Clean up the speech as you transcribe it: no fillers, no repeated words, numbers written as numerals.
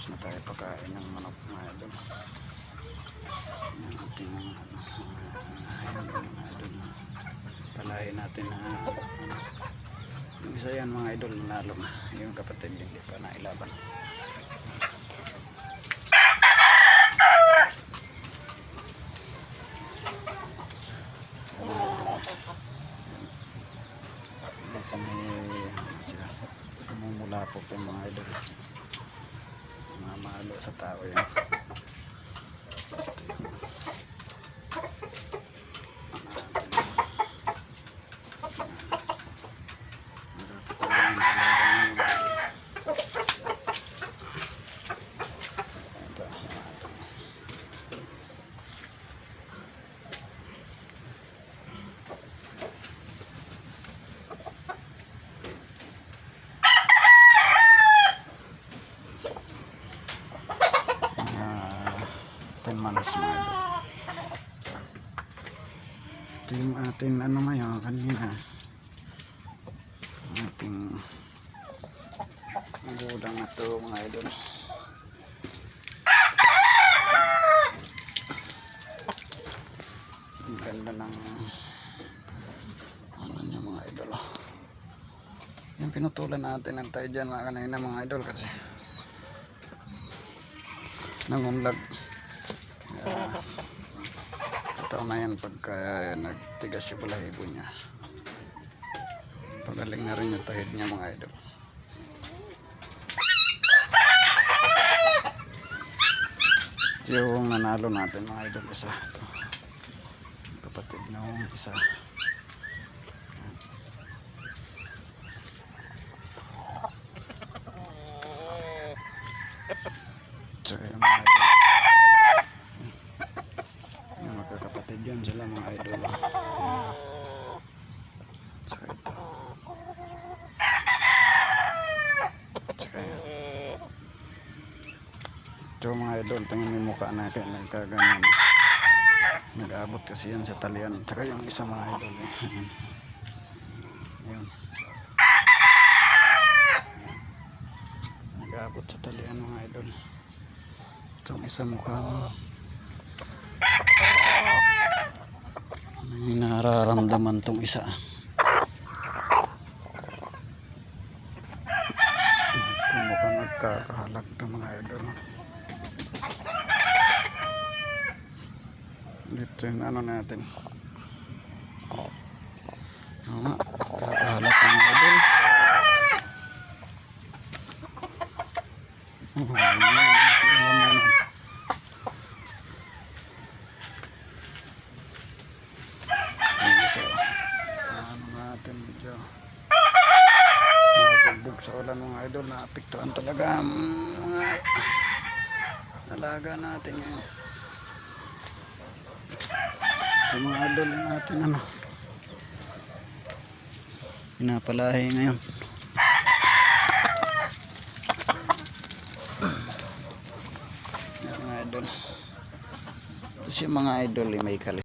tapos na tayo pagkain ng manok mga idol. Yung ating mga idol na palahin natin na yung isa yan mga idol nanalo na, yung kapatid hindi pa nailaban. Sa may sila mumula po yung mga idol, mga mahalo sa tao yan. Malas mga idol. Ito yung ating ano ngayon kanina, ating gudang na ito mga idol. Ang ganda ng ano niya mga idol. Yung pinutulan natin ang tayo dyan mga kanina mga idol kasi nangunlag. Ito na yan pagka nagtigas yung balahibo niya. Pagaling na rin yung tahid niya mga idol. Ito yung nanalo natin mga idol, isa. Ito. Kapatid na yung isa. So yung mga idol. Magkakapatid yan sila mga idol. So ito. Tsaka yan. Ito mga idol, tingnan yung mukha natin nagkaganon. Nag-aabot kasi yan sa talian. Tsaka yung isa mga idol yun. Nag-aabot sa talian mga idol. Itong isa mukha mo. May nararamdaman tong isa. Mukhang nagkakahalag to mga idol. Dito yung ano natin. Oo nga, kakahalag to mga idol. So, ano natin medyo napagbog sa ulan mga idol, naapektuhan talaga ang mga alaga natin yun. Ito mga idol natin ano pinapalahi ngayon. Yan mga idol. Ito siya mga idol may kalit.